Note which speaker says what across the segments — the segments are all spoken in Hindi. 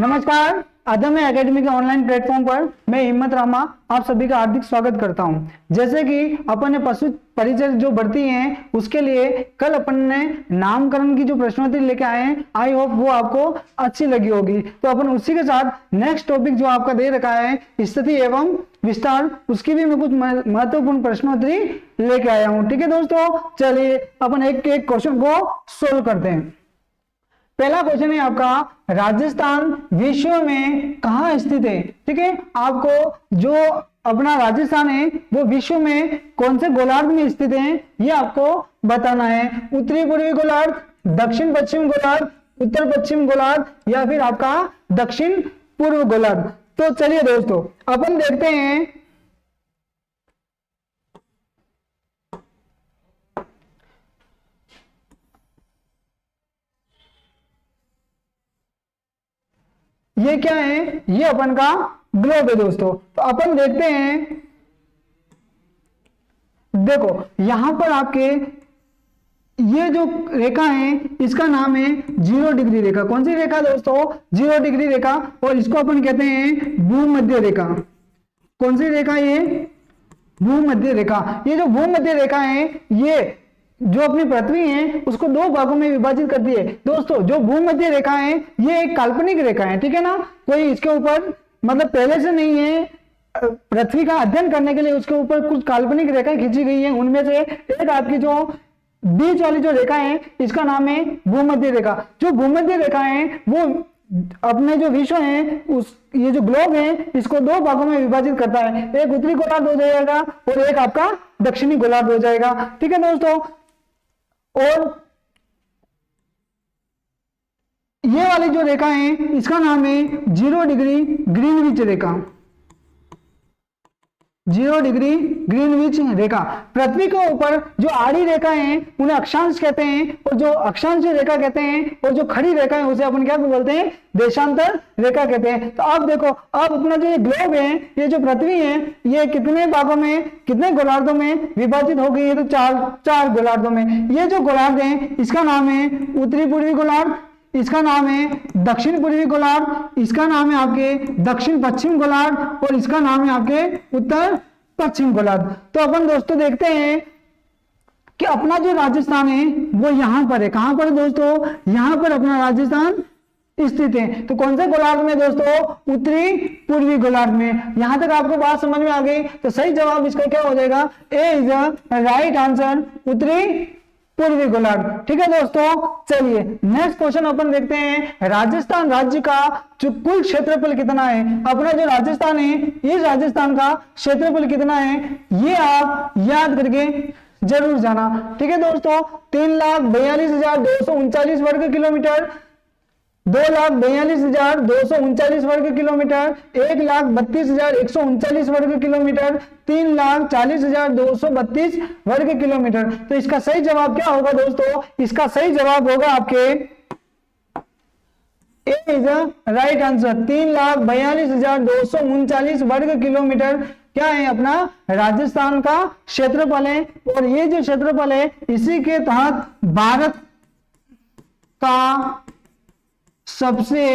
Speaker 1: नमस्कार, अदम्य एकेडमी के ऑनलाइन प्लेटफॉर्म पर मैं हिम्मत रामा आप सभी का हार्दिक स्वागत करता हूं। जैसे कि अपन ने पशु परिचय जो भर्ती हैं उसके लिए कल अपन ने नामकरण की जो प्रश्नोत्तरी लेके आए हैं, आई होप वो आपको अच्छी लगी होगी। तो अपन उसी के साथ नेक्स्ट टॉपिक जो आपका दे रखा है स्थिति एवं विस्तार, उसकी भी मैं कुछ महत्वपूर्ण प्रश्नोत्तरी लेके आया हूँ। ठीक है दोस्तों, चलिए अपन एक एक क्वेश्चन को सोल्व करते हैं। पहला क्वेश्चन है आपका, राजस्थान विश्व में कहां स्थित है। ठीक है, आपको जो अपना राजस्थान है वो विश्व में कौन से गोलार्ध में स्थित है ये आपको बताना है। उत्तरी पूर्वी गोलार्ध, दक्षिण पश्चिम गोलार्ध, उत्तर पश्चिम गोलार्ध या फिर आपका दक्षिण पूर्व गोलार्ध। तो चलिए दोस्तों अपन देखते हैं। ये क्या है, ये अपन का ग्लोब है दोस्तों। तो अपन देखते हैं, देखो यहां पर आपके ये जो रेखा है इसका नाम है 0 डिग्री रेखा। कौन सी रेखा दोस्तों? 0 डिग्री रेखा। और इसको अपन कहते हैं भूमध्य रेखा। कौन सी रेखा? ये भूमध्य रेखा। ये जो भूमध्य रेखा है ये जो अपनी पृथ्वी है उसको दो भागों में विभाजित करती है। दोस्तों जो भूमध्य रेखा है ये एक काल्पनिक रेखा है, ठीक है ना, कोई इसके ऊपर मतलब पहले से नहीं है। पृथ्वी का अध्ययन करने के लिए उसके ऊपर कुछ काल्पनिक रेखाएं खींची गई है। उनमें से एक आपकी जो बीच वाली जो रेखा है इसका नाम है भूमध्य रेखा। जो भूमध्य रेखा है वो अपने जो विश्व है उस ये जो ग्लोब है इसको दो भागों में विभाजित करता है। एक उत्तरी गोलार्ध हो जाएगा और एक आपका दक्षिणी गोलार्ध हो जाएगा। ठीक है दोस्तों, और ये वाली जो रेखा है इसका नाम है 0 डिग्री ग्रीनविच रेखा। 0 डिग्री ग्रीनविच रेखा। पृथ्वी के ऊपर जो आड़ी रेखा है उन्हें अक्षांश कहते हैं, और जो अक्षांश रेखा कहते हैं, और जो खड़ी रेखा है उसे अपन क्या बोलते हैं? देशांतर रेखा कहते हैं। तो अब देखो, अब अपना जो ये ग्लोब है, ये जो पृथ्वी है, ये कितने भागों में, कितने गोलार्धों में विभाजित हो गई है? तो चार गोलार्धों में। ये जो गोलार्ध है इसका नाम है उत्तरी पूर्वी गोलार्ध, इसका नाम है दक्षिण पूर्वी गोलार्ध, इसका नाम है आपके दक्षिण पश्चिम गोलार्ध, और इसका नाम है आपके उत्तर पश्चिम गोलार्ध। तो अपन दोस्तों देखते हैं कि अपना जो राजस्थान है वो यहां पर है। कहां पर है दोस्तों? यहां पर अपना राजस्थान स्थित है। तो कौन से गोलार्ध में दोस्तों? उत्तरी पूर्वी गोलार्ध में। यहां तक आपको बात समझ में आ गई? तो सही जवाब इसका क्या हो जाएगा? A is the right answer, उत्तरी पूर्वी गोलार्ध। ठीक है दोस्तों, चलिए नेक्स्ट क्वेश्चन अपन देखते हैं। राजस्थान राज्य का जो कुल क्षेत्रफल कितना है? अपना जो राजस्थान है इस राजस्थान का क्षेत्रफल कितना है ये आप याद करके जरूर जाना। ठीक है दोस्तों, 3,42,239 वर्ग किलोमीटर, 2,42,239 वर्ग किलोमीटर, 1,32,139 वर्ग किलोमीटर, 3,40,232 वर्ग किलोमीटर। तो इसका सही जवाब क्या होगा दोस्तों? इसका सही जवाब होगा आपके ए इज राइट आंसर, 3,42,239 वर्ग किलोमीटर क्या है? अपना राजस्थान का क्षेत्रफल है। और ये जो क्षेत्रफल है इसी के तहत भारत का सबसे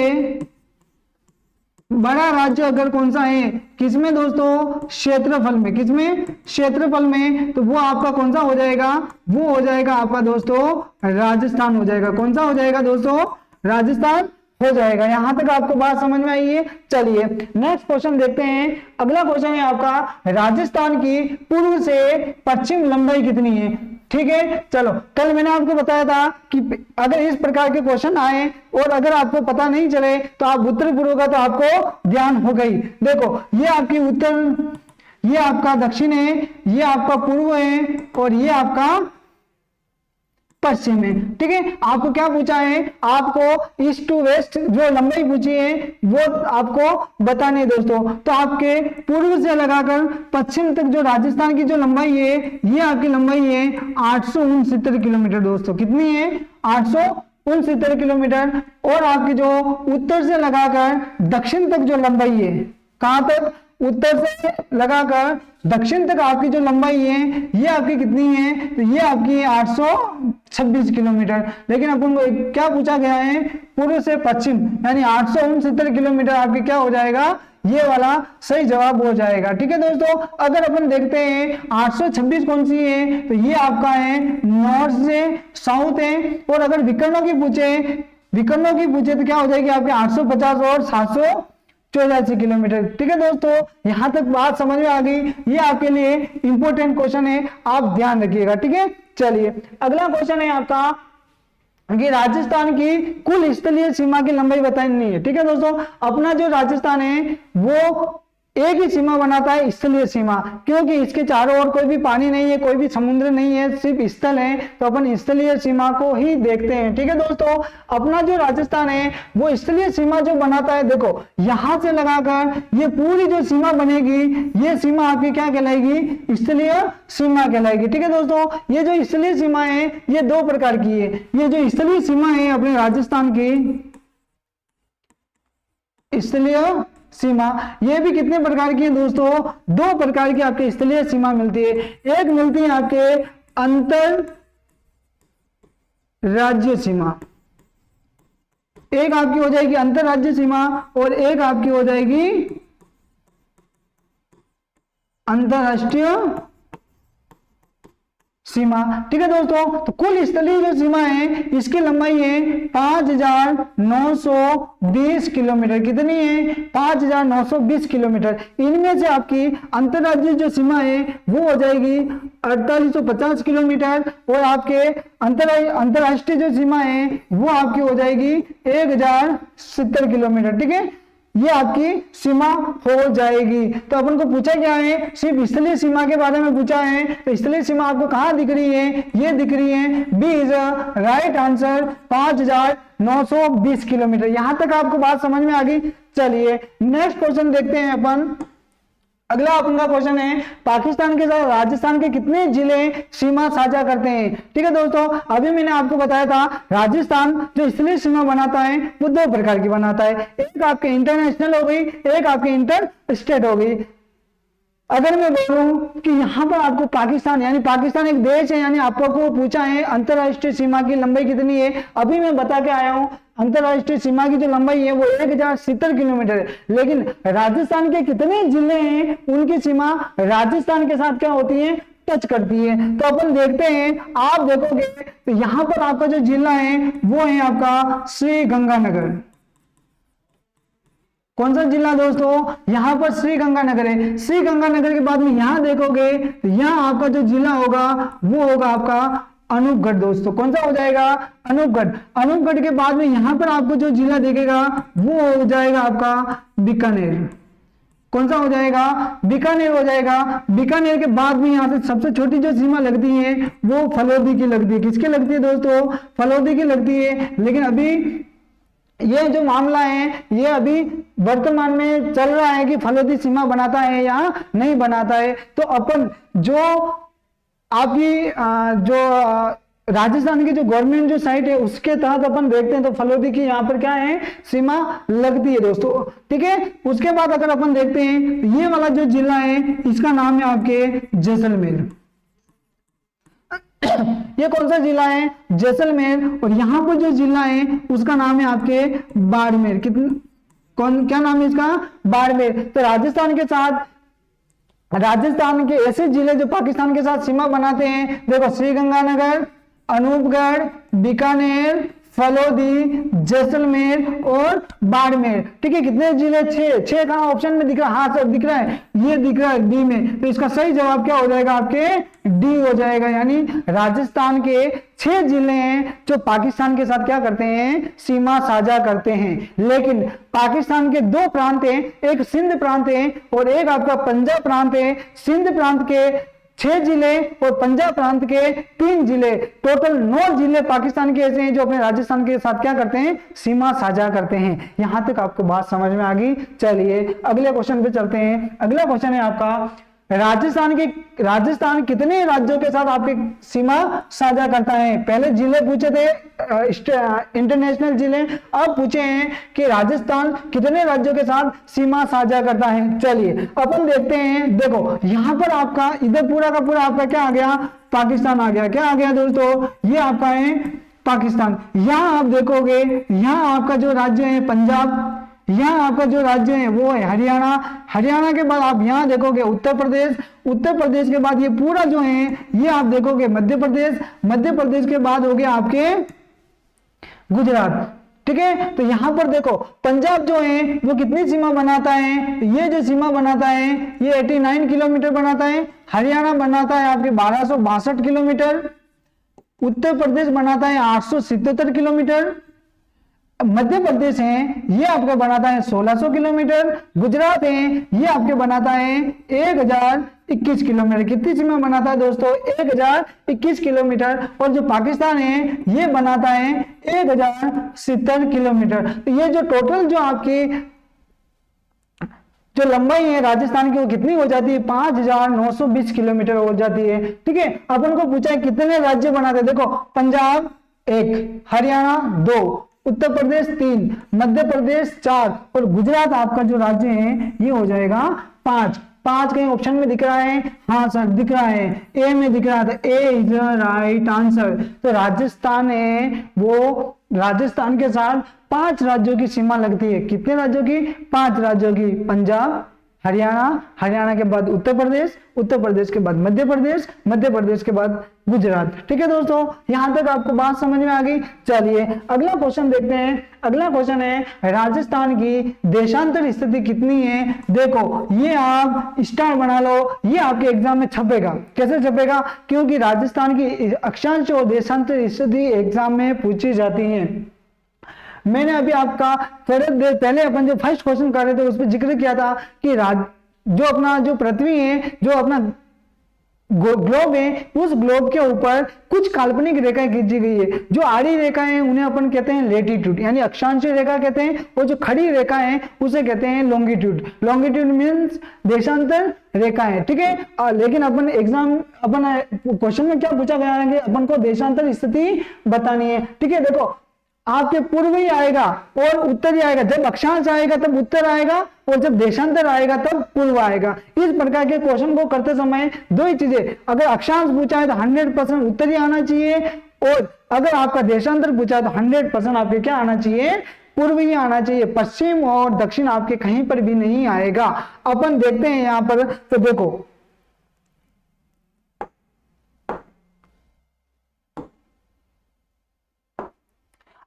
Speaker 1: बड़ा राज्य अगर कौन सा है, किसमें दोस्तों? क्षेत्रफल में। किसमें? क्षेत्रफल में। तो वो आपका कौन सा हो जाएगा? वो हो जाएगा आपका दोस्तों राजस्थान हो जाएगा। कौन सा हो जाएगा दोस्तों? राजस्थान हो जाएगा। यहां तक आपको बात समझ में आई है? चलिए नेक्स्ट क्वेश्चन देखते हैं। अगला क्वेश्चन है आपका, राजस्थान की पूर्व से पश्चिम लंबाई कितनी है? ठीक है, चलो कल मैंने आपको बताया था कि अगर इस प्रकार के क्वेश्चन आए और अगर आपको पता नहीं चले तो आप उत्तर पूर्व का तो आपको ध्यान हो गई। देखो ये आपकी उत्तर, ये आपका दक्षिण है, ये आपका पूर्व है, और ये आपका पश्चिम है। ठीक है, आपको क्या पूछा है? आपको ईस्ट टू वेस्ट जो लंबाई पूछी है वो आपको बताने दोस्तों। तो आपके पूर्व से लगाकर पश्चिम तक जो राजस्थान की जो लंबाई है ये आपकी लंबाई है 869 किलोमीटर दोस्तों। कितनी है? 869 किलोमीटर। और आपकी जो उत्तर से लगाकर दक्षिण तक जो लंबाई है, कहां तक? उत्तर से लगाकर दक्षिण तक आपकी जो लंबाई है ये आपकी कितनी है, तो ये आपकी 826 किलोमीटर। लेकिन अपन को क्या पूछा गया है, पूर्व से पश्चिम यानी 869 किलोमीटर आपके क्या हो जाएगा, ये वाला सही जवाब हो जाएगा। ठीक है दोस्तों, अगर अपन देखते हैं 826 कौन सी है, तो ये आपका है नॉर्थ से साउथ है। और अगर विकर्णों की पूछे तो क्या हो जाएगी आपके 850 और 784 किलोमीटर। ठीक है दोस्तों, यहां तक बात समझ में आ गई। ये आपके लिए इंपॉर्टेंट क्वेश्चन है, आप ध्यान रखिएगा। ठीक है, चलिए अगला क्वेश्चन है आपका कि राजस्थान की कुल स्थलीय सीमा की लंबाई बतानी है। ठीक है दोस्तों, अपना जो राजस्थान है वो एक ही सीमा बनाता है, स्थलीय सीमा, क्योंकि इसके चारों ओर कोई भी पानी नहीं है, कोई भी समुद्र नहीं है, सिर्फ स्थल है, तो अपन स्थलीय सीमा को ही देखते हैं। ठीक है दोस्तों, अपना जो राजस्थान है वो स्थलीय सीमा जो बनाता है, देखो यहां से लगाकर ये पूरी जो सीमा बनेगी, ये सीमा आपकी क्या कहलाएगी, स्थलीय सीमा कहलाएगी। ठीक है दोस्तों, ये जो स्थलीय सीमा है ये दो प्रकार की है। ये जो स्थलीय सीमा है अपने राजस्थान की स्थलीय सीमा, ये भी कितने प्रकार की है दोस्तों, दो प्रकार की आपके स्थलीय सीमा मिलती है। एक मिलती है आपके अंतर राज्य सीमा, एक आपकी हो जाएगी अंतर राज्य सीमा और एक आपकी हो जाएगी अंतरराष्ट्रीय सीमा। ठीक है दोस्तों, तो कुल स्थलीय जो सीमा है इसकी लंबाई है 5920 किलोमीटर। कितनी है, 5920 किलोमीटर। इनमें से आपकी अंतरराज्यीय जो सीमा है वो हो जाएगी 4850 किलोमीटर और आपके अंतरराष्ट्रीय जो सीमा है वो आपकी हो जाएगी 1070 किलोमीटर। ठीक है, ये आपकी सीमा हो जाएगी। तो अपन को पूछा क्या है, सिर्फ स्थलीय सीमा के बारे में पूछा है। तो स्थलीय सीमा आपको कहां दिख रही है, ये दिख रही है, B is right answer 5920 kilometre. यहां तक आपको बात समझ में आ गई। चलिए नेक्स्ट क्वेश्चन देखते हैं अपन। अगला अपन का क्वेश्चन है, पाकिस्तान के साथ राजस्थान के कितने जिले सीमा साझा करते हैं। ठीक है दोस्तों, अभी मैंने आपको बताया था राजस्थान जो स्थलीय सीमा बनाता है वो दो प्रकार की बनाता है, एक आपके इंटरनेशनल हो गई, एक आपके इंटर स्टेट हो गई। अगर मैं बोलूं कि यहां पर आपको पाकिस्तान यानी पाकिस्तान एक देश है, यानी आपको पूछा है अंतरराष्ट्रीय सीमा की लंबाई कितनी है, अभी मैं बता के आया हूं अंतरराष्ट्रीय सीमा की जो लंबाई है वो 1070 किलोमीटर है। लेकिन राजस्थान के कितने जिले हैं उनकी सीमा राजस्थान के साथ क्या होती है, टच करती है। तो अपन देखते हैं, आप देखोगे तो यहां पर आपका जो जिला है वो है आपका श्री गंगानगर। कौन सा जिला दोस्तों, यहां पर श्री गंगानगर है। श्री गंगानगर के बाद में यहां देखोगे तो यहां आपका जो जिला होगा वो होगा आपका अनूपगढ़ दोस्तों। कौन सा हो जाएगा, अनूपगढ़। अनूपगढ़ के बाद में यहां पर आपको जो जिला दिखेगा वो हो जाएगा आपका बीकानेर। कौन सा हो जाएगा, बीकानेर हो जाएगा। बीकानेर के बाद में यहां से सबसे छोटी जो सीमा लगती है वो फलोदी की लगती है। किसकी लगती है दोस्तों, फलोदी की लगती है। लेकिन अभी ये जो मामला है ये अभी वर्तमान में चल रहा है कि फलोदी सीमा बनाता है या नहीं बनाता है। तो अपन जो आपकी जो राजस्थान की जो गवर्नमेंट जो साइट है उसके तहत अपन देखते हैं तो फलोदी की यहाँ पर क्या है, सीमा लगती है दोस्तों। ठीक है, उसके बाद अगर अपन देखते हैं ये वाला जो जिला है इसका नाम है आपके जैसलमेर। ये कौन सा जिला है, जैसलमेर। और यहां पर जो जिला है उसका नाम है आपके बाड़मेर। क्या नाम है इसका, बाड़मेर। तो राजस्थान के ऐसे जिले जो पाकिस्तान के साथ सीमा बनाते हैं, देखो श्रीगंगानगर, अनूपगढ़, बीकानेर, फलोदी, जैसलमेर और बाड़मेर। ठीक है, कितने जिले, छह कहां ऑप्शन में दिख रहा है, हाँ सर दिख रहा है, ये दिख रहा है डी में। तो इसका सही जवाब क्या हो जाएगा, आपके डी हो जाएगा। यानी राजस्थान के 6 जिले हैं जो पाकिस्तान के साथ क्या करते हैं, सीमा साझा करते हैं। लेकिन पाकिस्तान के 2 प्रांत हैं, एक सिंध प्रांत है और एक आपका पंजाब प्रांत है। सिंध प्रांत के 6 जिले और पंजाब प्रांत के 3 जिले, टोटल 9 जिले पाकिस्तान के ऐसे हैं जो अपने राजस्थान के साथ क्या करते हैं, सीमा साझा करते हैं। यहां तक आपको बात समझ में आ गई। चलिए अगले क्वेश्चन पे चलते हैं। अगला क्वेश्चन है आपका, राजस्थान कितने राज्यों के साथ आपकी सीमा साझा करता है? पहले जिले पूछे थे, इंटरनेशनल जिले। अब पूछे हैं कि राजस्थान कितने राज्यों के साथ सीमा साझा करता है। चलिए अपन देखते हैं। देखो यहां पर आपका इधर पूरा का पूरा आपका क्या आ गया? पाकिस्तान आ गया। क्या आ गया दोस्तों? ये आपका है पाकिस्तान। यहां आप देखोगे, यहां आपका जो राज्य है पंजाब, यहाँ आपका जो राज्य है वो है हरियाणा। हरियाणा के बाद आप यहाँ देखोगे उत्तर प्रदेश। उत्तर प्रदेश के बाद ये पूरा जो है ये आप देखोगे मध्य प्रदेश। मध्य प्रदेश के बाद हो गया आपके गुजरात। ठीक है, तो यहां पर देखो पंजाब जो है वो कितनी सीमा बनाता है? ये जो सीमा बनाता है ये 89 किलोमीटर बनाता है। हरियाणा बनाता है आपके 1262 किलोमीटर। उत्तर प्रदेश बनाता है 877 किलोमीटर। मध्य प्रदेश है ये आपका बनाता है 1600 किलोमीटर। गुजरात है ये आपके बनाता है 1021 किलोमीटर। कितनी सीमा बनाता है दोस्तों? 1021 किलोमीटर। और जो पाकिस्तान है ये बनाता है 1070 किलोमीटर। तो ये जो टोटल जो आपकी जो लंबाई है राजस्थान की वो कितनी हो जाती है? 5920 किलोमीटर हो जाती है। ठीक है, अपन को पूछा है कितने राज्य बनाते हैं। देखो पंजाब 1, हरियाणा 2, उत्तर प्रदेश 3, मध्य प्रदेश 4 और गुजरात आपका जो राज्य है ये हो जाएगा 5। 5 कहीं ऑप्शन में दिख रहा है? हाँ सर दिख रहा है, ए में दिख रहा था। ए इज द राइट आंसर। तो राजस्थान है वो, राजस्थान के साथ 5 राज्यों की सीमा लगती है। कितने राज्यों की? 5 राज्यों की। पंजाब, हरियाणा, हरियाणा के बाद उत्तर प्रदेश, उत्तर प्रदेश के बाद मध्य प्रदेश, मध्य प्रदेश के बाद गुजरात। ठीक है दोस्तों, यहां तक आपको बात समझ में आ गई। चलिए अगला क्वेश्चन देखते हैं। अगला क्वेश्चन है राजस्थान की देशांतर स्थिति कितनी है? देखो ये आप स्टार बना लो, ये आपके एग्जाम में छपेगा। कैसे छपेगा? क्योंकि राजस्थान की अक्षांश और देशांतर स्थिति एग्जाम में पूछी जाती है। मैंने अभी आपका थोड़े देर पहले अपन जो फर्स्ट क्वेश्चन कर रहे थे उस पर जिक्र किया था कि जो अपना जो पृथ्वी है, जो अपना ग्लोब है, उस ग्लोब के ऊपर कुछ काल्पनिक रेखाएं खींची गई है। जो आड़ी रेखाएं हैं उन्हें अपन कहते हैं लेटीट्यूड यानी अक्षांश रेखा कहते हैं, और जो खड़ी रेखा है उसे कहते हैं लॉन्गिट्यूड। लॉन्गिट्यूड मींस देशांतर रेखाएं। ठीक है, लेकिन अपन एग्जाम अपन क्वेश्चन में क्या पूछा गया है कि अपन को देशांतर स्थिति बतानी है। ठीक है, देखो आपके पूर्व ही आएगा और उत्तर ही आएगा। जब अक्षांश आएगा तब उत्तर आएगा और जब देशांतर आएगा तब पूर्व आएगा। इस प्रकार के क्वेश्चन को करते समय दो ही चीजें, अगर अक्षांश पूछा है तो 100% उत्तर ही आना चाहिए, और अगर आपका देशांतर पूछा है तो 100% आपके क्या आना चाहिए? पूर्व ही आना चाहिए। पश्चिम और दक्षिण आपके कहीं पर भी नहीं आएगा। अपन देखते हैं यहां पर, तो देखो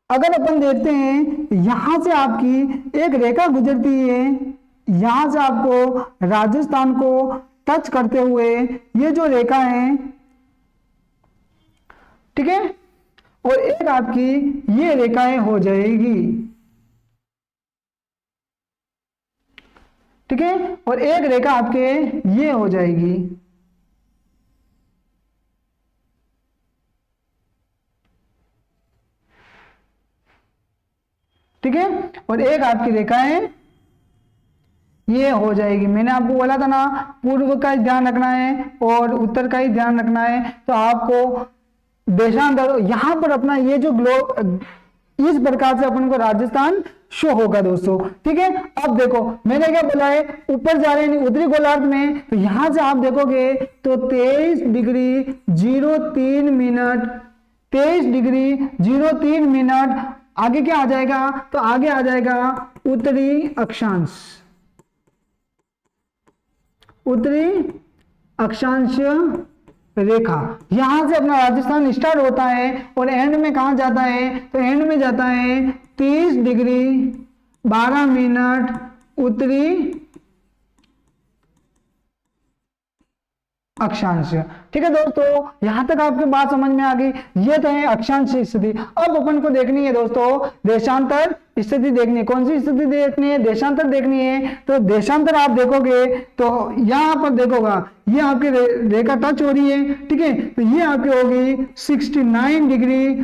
Speaker 1: अगर अपन देखते हैं यहां से आपकी एक रेखा गुजरती है, यहां से आपको राजस्थान को टच करते हुए ये जो रेखा है, ठीक है, और एक आपकी ये रेखाएं हो जाएगी। ठीक है, और एक रेखा आपके ये हो जाएगी। ठीक है, और एक आपकी रेखाएं ये हो जाएगी। मैंने आपको बोला था ना पूर्व का ध्यान रखना है और उत्तर का ही ध्यान रखना है। तो आपको देशांतर यहां पर अपना ये जो ग्लोब इस प्रकार से अपन को राजस्थान शो होगा दोस्तों। ठीक है, अब देखो मैंने क्या बोला है, ऊपर जा रहे हैं उत्तरी गोलार्ध में, तो यहां से आप देखोगे तो 23 डिग्री 03 मिनट 23 डिग्री 03 मिनट आगे क्या आ जाएगा? तो आगे आ जाएगा उत्तरी अक्षांश, उत्तरी अक्षांश रेखा। यहां से अपना राजस्थान स्टार्ट होता है और एंड में कहां जाता है? तो एंड में जाता है 30 डिग्री 12 मिनट उत्तरी अक्षांश। ठीक है दोस्तों, यहां तक आपकी बात समझ में आ गई। ये तो है अक्षांश स्थिति। अब अपन को देखनी है दोस्तों देशांतर स्थिति देखनी है। कौन सी स्थिति देखनी है? देशांतर देखनी है। तो देशांतर आप देखोगे तो यहां पर देखोगा ये आपकी रेखा टच हो रही है। ठीक है, तो ये आपकी होगी 69 डिग्री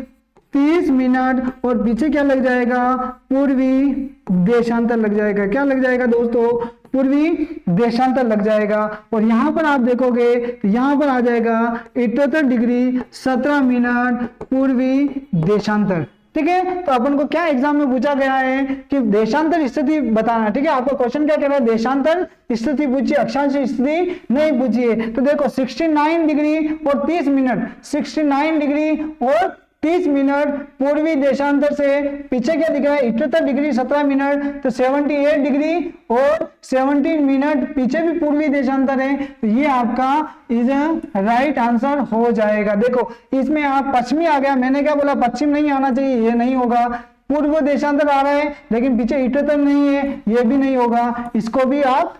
Speaker 1: 30 मिनट और पीछे क्या लग जाएगा? पूर्वी देशांतर लग जाएगा। क्या लग जाएगा दोस्तों? पूर्वी देशांतर लग जाएगा। और यहां पर आप देखोगे तो यहां पर आ जाएगा 78 डिग्री 17 मिनट पूर्वी देशांतर। ठीक है, तो अपन को क्या एग्जाम में पूछा गया है कि देशांतर स्थिति बताना। ठीक है, आपका क्वेश्चन क्या कह रहा है? देशांतर स्थिति पूछिए, अक्षांश स्थिति नहीं पूछिए। तो देखो 69 डिग्री और 30 मिनट, 69 डिग्री और 30 मिनट पूर्वी देशांतर से पीछे क्या दिख रहा है? 78 डिग्री 17 मिनट, तो 78 डिग्री और 17 मिनट पीछे भी पूर्वी देशांतर है। तो ये आपका इज राइट आंसर हो जाएगा। देखो इसमें आप पश्चिमी आ गया, मैंने क्या बोला? पश्चिम नहीं आना चाहिए, ये नहीं होगा। पूर्व देशांतर आ रहा है लेकिन पीछे 78 नहीं है, ये भी नहीं होगा, इसको भी आप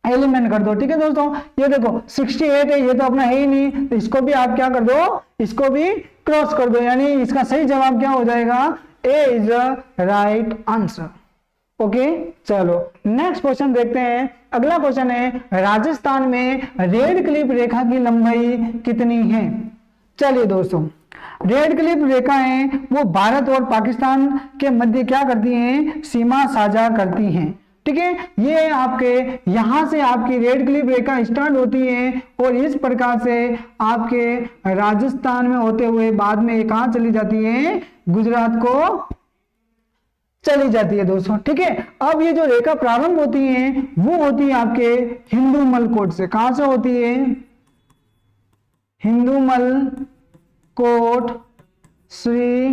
Speaker 1: एलिमेंट कर दो। ठीक है दोस्तों, ये देखो 68 है, ये तो अपना है ही नहीं, तो इसको भी आप क्या कर दो? इसको भी क्रॉस कर दो, यानी इसका सही जवाब क्या हो जाएगा? A is the right answer. Okay, चलो नेक्स्ट क्वेश्चन देखते हैं। अगला क्वेश्चन है, राजस्थान में रेड क्लिफ रेखा की लंबाई कितनी है? चलिए दोस्तों, रेड क्लिफ रेखाएं वो भारत और पाकिस्तान के मध्य क्या करती हैं? सीमा साझा करती हैं। ठीक है, ये आपके यहां से आपकी रेड क्लिफ रेखा स्टार्ट होती है और इस प्रकार से आपके राजस्थान में होते हुए बाद में कहां चली जाती है? गुजरात को चली जाती है दोस्तों। ठीक है, अब ये जो रेखा प्रारंभ होती है वो होती है आपके हिंदूमल कोट से। कहां से होती है? हिंदूमल कोट श्री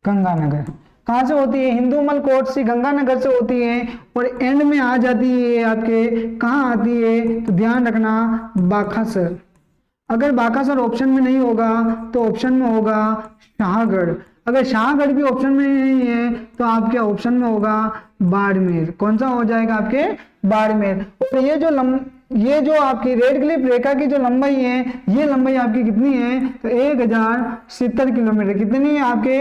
Speaker 1: गंगानगर। कहां से होती है? हिंदूमल कोट श्री गंगानगर से होती है और एंड में आ जाती है आपके, कहां आती है? तो ध्यान रखना, बाखासर। अगर बाखासर ऑप्शन में नहीं होगा तो ऑप्शन में होगा शाहगढ़। अगर शाहगढ़ भी ऑप्शन में नहीं है तो आपके ऑप्शन में होगा बाड़मेर। कौन सा हो जाएगा? आपके बाड़मेर। और ये जो आपकी रेड क्लिफ रेखा की जो लंबाई है, ये लंबाई आपकी कितनी है? तो 1070 किलोमीटर। कितनी है आपके?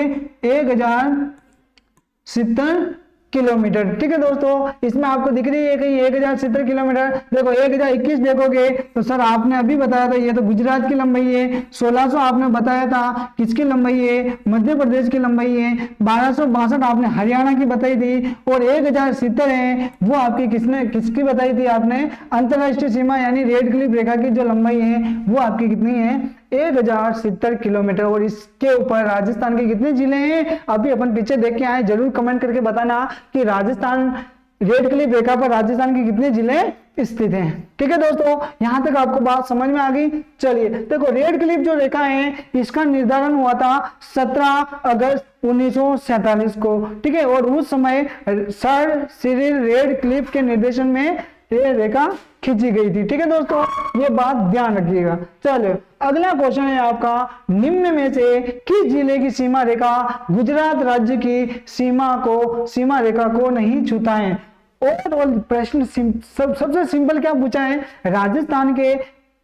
Speaker 1: 1070 किलोमीटर। ठीक है दोस्तों, इसमें आपको दिख रही है कहीं 1070 किलोमीटर। देखो 1021 देखोगे तो सर आपने अभी बताया था ये तो गुजरात की लंबाई है। 1600 आपने बताया था किसकी लंबाई है? मध्य प्रदेश की लंबाई है। 1262 आपने हरियाणा की बताई थी और 1070 है वो आपकी किसकी बताई थी आपने? अंतरराष्ट्रीय सीमा यानी रेड क्लिफ रेखा की जो लंबाई है वो आपकी कितनी है? 1070 किलोमीटर। और इसके ऊपर राजस्थान के कितने जिले हैं अभी अपन पीछे देख के आए, जरूर कमेंट करके बताना कि राजस्थान रेड क्लिफ रेखा पर राजस्थान के कितने जिले स्थित हैं। ठीक है दोस्तों, यहां तक आपको बात समझ में आ गई। चलिए देखो, रेड क्लिफ जो रेखा है इसका निर्धारण हुआ था 17 अगस्त 1947 को। ठीक है, और उस समय सर सिरिल रेड क्लिफ के निर्देशन में ये रेखा खींची गई थी। ठीक है दोस्तों, ये बात ध्यान रखिएगा। चलो अगला क्वेश्चन है आपका, निम्न में से किस जिले की सीमा रेखा गुजरात राज्य की सीमा रेखा को नहीं छूता है? और प्रश्न सबसे सिंपल क्या पूछा है? राजस्थान के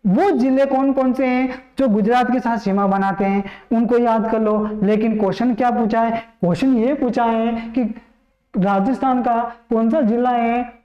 Speaker 1: वो जिले कौन कौन से हैं जो गुजरात के साथ सीमा बनाते हैं, उनको याद कर लो। लेकिन क्वेश्चन क्या पूछा है? क्वेश्चन ये पूछा है कि राजस्थान का कौन सा जिला है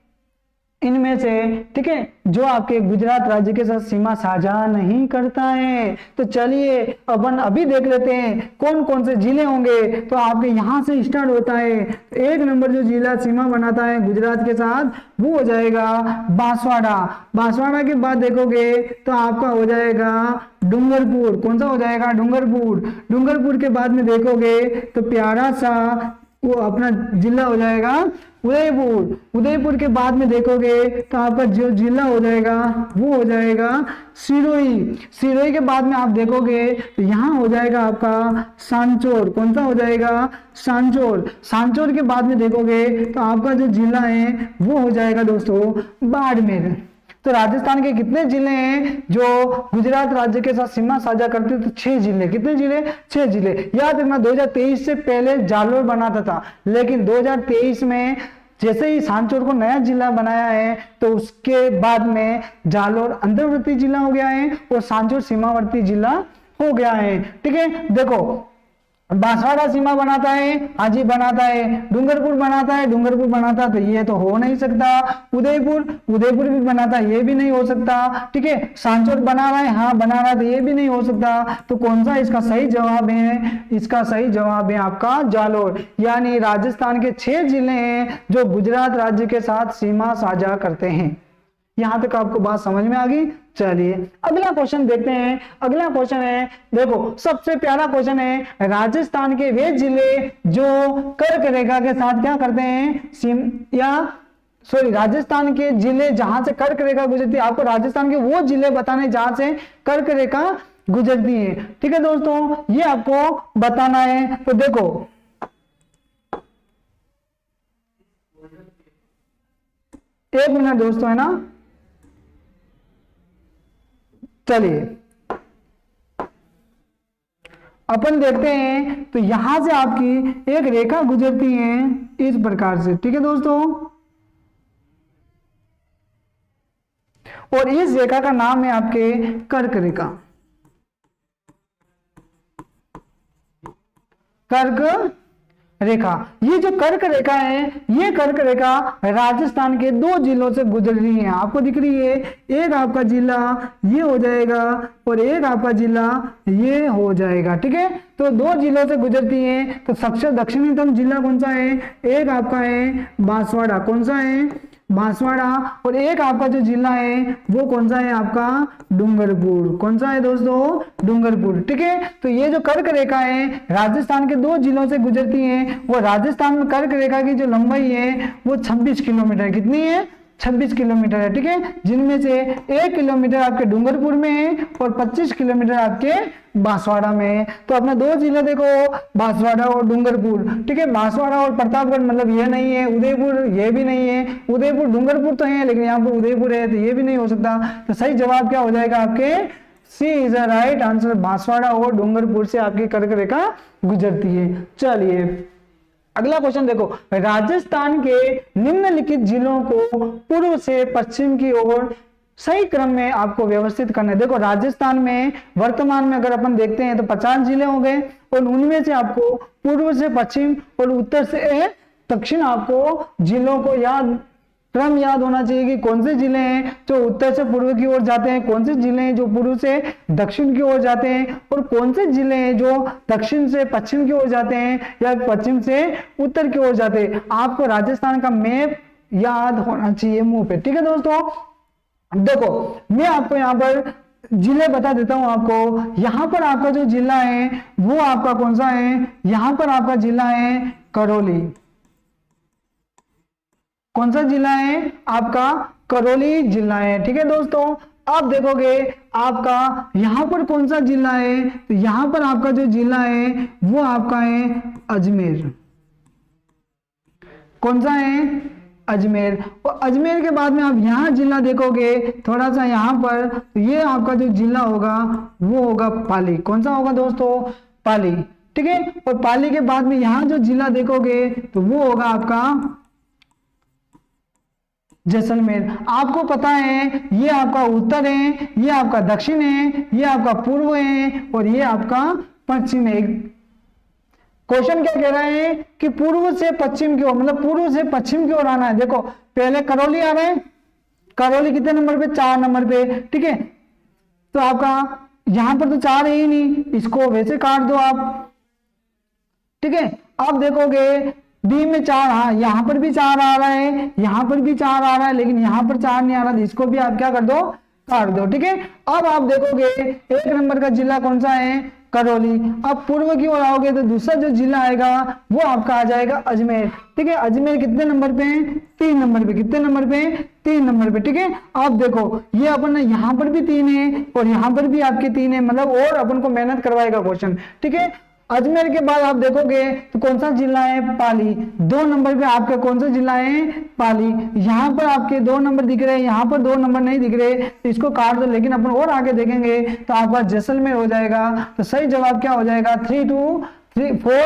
Speaker 1: इनमें से, ठीक है, जो आपके गुजरात राज्य के साथ सीमा साझा नहीं करता है। तो चलिए अपन अभी देख लेते हैं कौन कौन से जिले होंगे। तो आपके यहां से स्टार्ट होता है, एक नंबर जो जिला सीमा बनाता है गुजरात के साथ वो हो जाएगा बांसवाड़ा। बांसवाड़ा के बाद देखोगे तो आपका हो जाएगा डूंगरपुर। कौन सा हो जाएगा? डूंगरपुर। डूंगरपुर के बाद में देखोगे तो प्यारा सा वो अपना जिला हो जाएगा उदयपुर। उदयपुर के बाद में देखोगे तो आपका जो जिला हो जाएगा वो हो जाएगा सिरोही। सिरोही के बाद में आप देखोगे तो यहाँ हो जाएगा आपका सांचौर। कौन सा हो जाएगा? सांचौर। सांचौर के बाद में देखोगे तो आपका जो जिला है वो हो जाएगा दोस्तों बाड़मेर। तो राजस्थान के कितने जिले हैं जो गुजरात राज्य के साथ सीमा साझा करते हैं? तो 6 जिले। कितने जिले? 6 जिले। याद रखना 2023 से पहले जालोर बनाता था, लेकिन 2023 में जैसे ही सांचौर को नया जिला बनाया है तो उसके बाद में जालोर अंतर्वर्ती जिला हो गया है और सांचौर सीमावर्ती जिला हो गया है। ठीक है, देखो बांसवाड़ा सीमा बनाता है, हाजी बनाता है। डूंगरपुर बनाता है, डूंगरपुर बनाता है, तो ये तो हो नहीं सकता। उदयपुर भी बनाता है, ये भी नहीं हो सकता। ठीक है, सांचौर बना रहा है, हाँ बना रहा है, तो ये भी नहीं हो सकता। तो कौन सा इसका सही जवाब है? इसका सही जवाब है आपका जालोर। यानी राजस्थान के 6 जिले हैं जो गुजरात राज्य के साथ सीमा साझा करते हैं। यहां तक आपको बात समझ में आ गई? चलिए अगला क्वेश्चन देखते हैं। अगला क्वेश्चन है, देखो सबसे प्यारा क्वेश्चन है, राजस्थान के वे जिले जो कर्क रेखा के साथ क्या करते हैं, राजस्थान के जिले जहां से कर्क रेखा गुजरती है। आपको राजस्थान के वो जिले बताने जहां से कर्क रेखा गुजरती है। ठीक है दोस्तों, ये आपको बताना है। तो देखो एक मिनट दोस्तों, है ना, चलिए अपन देखते हैं। तो यहां से आपकी एक रेखा गुजरती है इस प्रकार से। ठीक है दोस्तों, और इस रेखा का नाम है आपके कर्क रेखा। कर्क रेखा, ये जो कर्क रेखा है, ये कर्क रेखा राजस्थान के 2 जिलों से गुजर रही है। आपको दिख रही है, एक आपका जिला ये हो जाएगा और एक आपका जिला ये हो जाएगा। ठीक है, तो 2 जिलों से गुजरती है। तो सबसे दक्षिणतम जिला कौन सा है? एक आपका है बांसवाड़ा। कौन सा है? बांसवाड़ा। और एक आपका जो जिला है वो कौन सा है? आपका डूंगरपुर। कौन सा है दोस्तों? डूंगरपुर। ठीक है, तो ये जो कर्क रेखा है राजस्थान के 2 जिलों से गुजरती है। वो राजस्थान में कर्क रेखा की जो लंबाई है वो 26 किलोमीटर। कितनी है? 26 किलोमीटर है। ठीक है, जिनमें से 1 किलोमीटर आपके डूंगरपुर में है और 25 किलोमीटर आपके बांसवाड़ा में है। तो अपने 2 जिले देखो, बांसवाड़ा और डूंगरपुर। ठीक है, बांसवाड़ा और प्रतापगढ़ मतलब ये नहीं है, उदयपुर ये भी नहीं है। उदयपुर डूंगरपुर तो है लेकिन यहाँ पर उदयपुर है, तो ये भी नहीं हो सकता। तो सही जवाब क्या हो जाएगा? आपके c is a right answer. Banswara और डूंगरपुर से आपकी कर्क रेखा गुजरती है। चलिए अगला क्वेश्चन देखो, राजस्थान के निम्नलिखित जिलों को पूर्व से पश्चिम की ओर सही क्रम में आपको व्यवस्थित करना है। देखो राजस्थान में वर्तमान में अगर अपन देखते हैं तो 50 जिले हो गए और उनमें से आपको पूर्व से पश्चिम और उत्तर से दक्षिण आपको जिलों को क्रम याद होना चाहिए कि कौन से जिले हैं जो उत्तर से पूर्व की ओर जाते हैं, कौन से जिले हैं जो पूर्व से दक्षिण की ओर जाते हैं, और कौन से जिले हैं जो दक्षिण से पश्चिम की ओर जाते हैं या पश्चिम से उत्तर की ओर जाते हैं। आपको राजस्थान का मैप याद होना चाहिए मुंह पे। ठीक है दोस्तों, देखो मैं आपको यहाँ पर जिले बता देता हूं आपको। यहां पर आपका जो जिला है वो आपका कौन सा है? यहां पर आपका जिला है करौली। कौन सा जिला है? आपका करौली जिला है। ठीक है दोस्तों, अब देखोगे आपका यहां पर कौन सा जिला है? तो यहां पर आपका जो जिला है वो आपका है अजमेर। कौन सा है? अजमेर। और अजमेर के बाद में आप यहां जिला देखोगे थोड़ा सा यहां पर, तो ये आपका जो जिला होगा वो होगा पाली। कौन सा होगा दोस्तों? पाली। ठीक है, और पाली के बाद में यहां जो जिला देखोगे तो वो होगा आपका जैसलमेर। आपको पता है ये आपका उत्तर है, ये आपका दक्षिण है, ये आपका पूर्व है और ये आपका पश्चिम है। क्वेश्चन क्या कह रहा है कि पूर्व से पश्चिम की ओर, मतलब पूर्व से पश्चिम की ओर आना है। देखो पहले करौली आ रहे हैं, करौली कितने नंबर पे? 4 नंबर पे। ठीक है, तो आपका यहां पर तो 4 है ही नहीं, इसको वैसे काट दो आप। ठीक है, अब देखोगे डी में 4, हाँ यहां पर भी 4 आ रहा है, यहां पर भी 4 आ रहा है, लेकिन यहां पर 4 नहीं आ रहा, इसको भी आप क्या कर दो? काट दो। ठीक है, अब आप देखोगे 1 नंबर का जिला कौन सा है? करौली। अब पूर्व की ओर आओगे तो दूसरा जो जिला आएगा वो आपका आ जाएगा अजमेर। ठीक है, अजमेर कितने नंबर पे है? 3 नंबर पे। कितने नंबर पे? 3 नंबर पे। ठीक है, अब देखो ये अपन यहाँ पर भी 3 है और यहाँ पर भी आपके 3 है, मतलब और अपन को मेहनत करवाएगा क्वेश्चन। ठीक है, अजमेर के बाद आप देखोगे तो कौन सा जिला है? पाली। 2 नंबर पे आपका कौन सा जिला है? पाली। यहाँ पर आपके 2 नंबर दिख रहे हैं, यहाँ पर 2 नंबर नहीं दिख रहे, इसको काट दो, लेकिन अपन और आगे देखेंगे तो आपका जैसलमेर हो जाएगा। तो सही जवाब क्या हो जाएगा? 4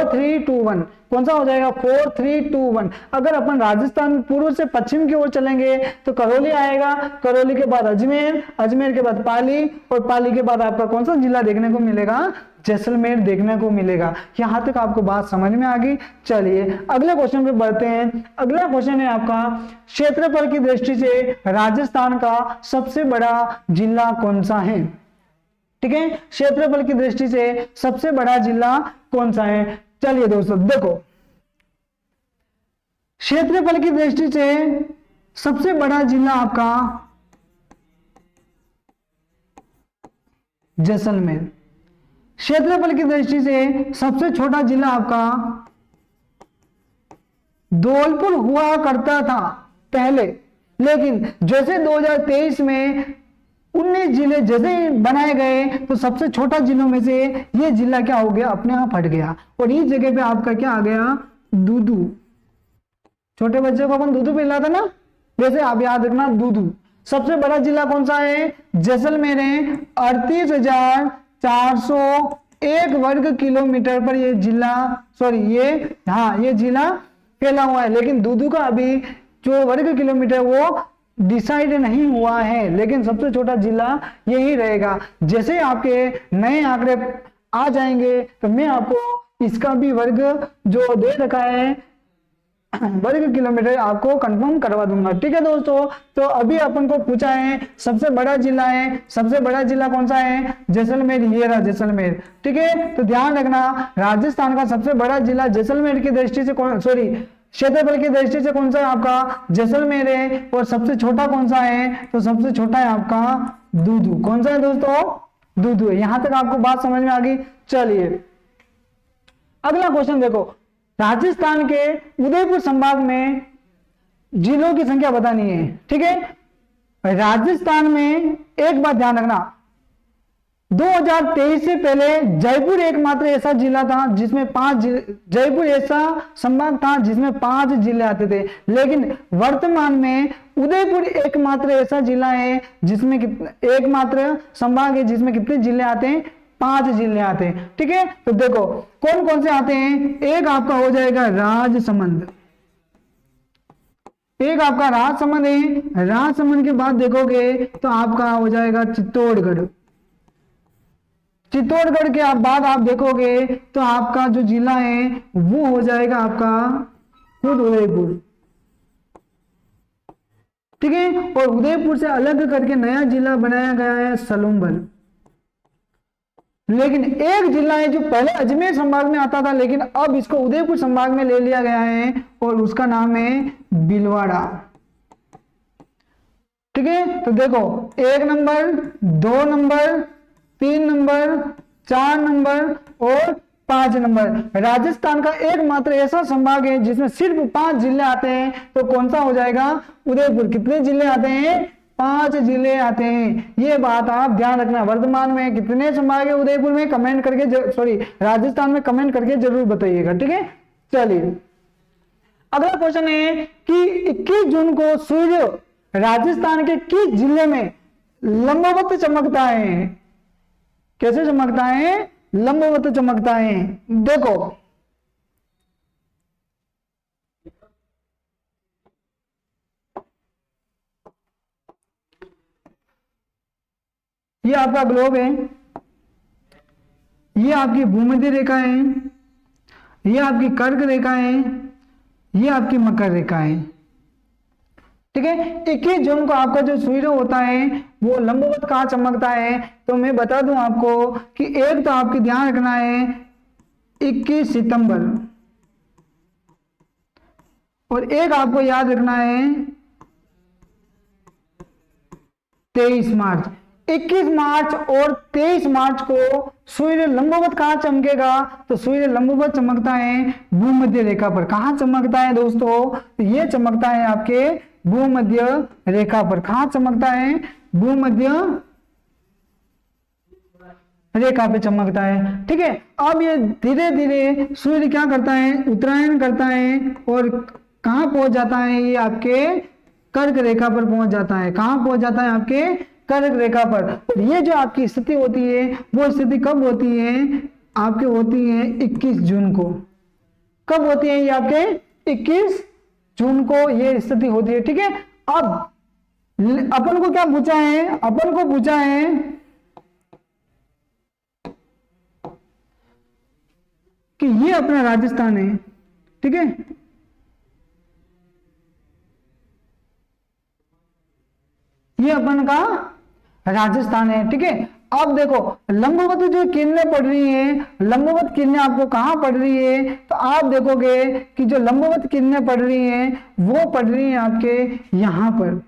Speaker 1: 3 2 1। कौन सा हो जाएगा? 4 3 2 1। अगर अपन राजस्थान पूर्व से पश्चिम की ओर चलेंगे तो करौली आएगा, करौली के बाद अजमेर, अजमेर के बाद पाली और पाली के बाद आपका कौन सा जिला देखने को मिलेगा? जैसलमेर देखने को मिलेगा। यहां तक आपको बात समझ में आ गई। चलिए अगले क्वेश्चन पे बढ़ते हैं। अगला क्वेश्चन है आपका, क्षेत्रफल की दृष्टि से राजस्थान का सबसे बड़ा जिला कौन सा है? ठीक है, क्षेत्रफल की दृष्टि से सबसे बड़ा जिला कौन सा है? चलिए दोस्तों देखो, क्षेत्रफल की दृष्टि से सबसे बड़ा जिला आपका जैसलमेर। क्षेत्रफल की दृष्टि से सबसे छोटा जिला आपका धौलपुर हुआ करता था पहले, लेकिन जैसे 2023 में 19 जिले जैसे बनाए गए तो सबसे छोटा जिलों में से ये जिला क्या हो गया, अपने आप हट गया और इस जगह पे आपका क्या आ गया, दूदू। छोटे बच्चे को अपन दूदू पिलाते ना, वैसे आप याद रखना दूदू। सबसे बड़ा जिला कौन सा है? जैसलमेर है। 38,401 वर्ग किलोमीटर पर ये जिला, सॉरी ये जिला फैला हुआ है, लेकिन दूदू का अभी जो वर्ग किलोमीटर वो डिसाइड नहीं हुआ है, लेकिन सबसे छोटा जिला यही रहेगा। जैसे आपके नए आंकड़े आ जाएंगे तो मैं आपको इसका भी वर्ग जो दे रखा है वर्ग किलोमीटर आपको कंफर्म करवा दूंगा। ठीक है दोस्तों, तो अभी अपन को पूछा है सबसे बड़ा जिला है, सबसे बड़ा जिला कौन सा है? जैसलमेर। ये रहा जैसलमेर। ठीक है, तो ध्यान रखना राजस्थान का सबसे बड़ा जिला जैसलमेर की दृष्टि से क्षेत्रफल की दृष्टि से कौन सा है आपका? जैसलमेर है। और सबसे छोटा कौन सा है? तो सबसे छोटा है आपका दूदू। कौन सा है दोस्तों? दूदू है। यहां तक आपको बात समझ में आ गई। चलिए अगला क्वेश्चन देखो, राजस्थान के उदयपुर संभाग में जिलों की संख्या बतानी है। ठीक है, राजस्थान में एक बात ध्यान रखना, 2023 से पहले जयपुर एकमात्र ऐसा जिला था जिसमें जयपुर ऐसा संभाग था जिसमें 5 जिले आते थे, लेकिन वर्तमान में उदयपुर एकमात्र ऐसा जिला है जिसमें एकमात्र संभाग है जिसमें कितने जिले आते हैं? 5 जिले आते हैं। ठीक है, तो देखो कौन कौन से आते हैं। एक आपका हो जाएगा राजसमंद, एक आपका राजसमंद है। राजसमंद के बाद देखोगे तो आपका हो जाएगा चित्तौड़गढ़। चित्तौड़गढ़ के बाद आप देखोगे तो आपका जो जिला है वो हो जाएगा आपका खुद उदयपुर। ठीक है, और उदयपुर से अलग करके नया जिला बनाया गया है सलूम्बल। लेकिन एक जिला है जो पहले अजमेर संभाग में आता था, लेकिन अब इसको उदयपुर संभाग में ले लिया गया है और उसका नाम है भीलवाड़ा। ठीक है, तो देखो 1 नंबर, 2 नंबर, 3 नंबर, 4 नंबर और 5 नंबर। राजस्थान का एकमात्र ऐसा संभाग है जिसमें सिर्फ 5 जिले आते हैं, तो कौन सा हो जाएगा? उदयपुर। कितने जिले आते हैं? 5 जिले आते हैं। ये बात आप ध्यान रखना। वर्तमान में कितने संभाग है उदयपुर में? कमेंट करके राजस्थान में कमेंट करके जरूर बताइएगा। ठीक है, चलिए अगला क्वेश्चन है कि 21 जून को सूर्य राजस्थान के किस जिले में लंबवत चमकता है? कैसे चमकता है? लंबवत चमकता है। देखो ये आपका ग्लोब है, ये आपकी भूमध्य रेखा है, ये आपकी कर्क रेखा है, ये आपकी मकर रेखा है। ठीक है, 21 जून को आपका जो सूर्य होता है वो लंबवत कहाँ चमकता है? तो मैं बता दूं आपको कि एक तो आपकी ध्यान रखना है 21 सितंबर और एक आपको याद रखना है 23 मार्च। 21 मार्च और 23 मार्च को सूर्य लंबवत कहाँ चमकेगा? तो सूर्य लंबवत चमकता है भूमध्य रेखा पर। कहाँ चमकता है दोस्तों? तो ये चमकता है आपके भूमध्य रेखा पर। कहाँ चमकता है? भूमध्य रेखा पे चमकता है। ठीक है, अब ये धीरे धीरे सूर्य क्या करता है? उत्तरायण करता है और कहाँ पहुंच जाता है? ये आपके कर्क रेखा पर पहुंच जाता है। कहाँ पहुंच जाता है? आपके कर्क रेखा पर। ये जो आपकी स्थिति होती है वो स्थिति कब होती है? आपके होती है 21 जून को। कब होती है ये आपके? 21 जून को ये स्थिति होती है। ठीक है, अब अपन को क्या पूछा है? अपन को पूछा है कि ये अपना राजस्थान है, ठीक है, ये अपन का राजस्थान है, ठीक है। अब देखो लंबवत जो किरणें पड़ रही हैं, लंबवत किरणें आपको कहां पड़ रही है, तो आप देखोगे कि जो लंबवत किरणें पड़ रही हैं वो पड़ रही हैं आपके यहां पर,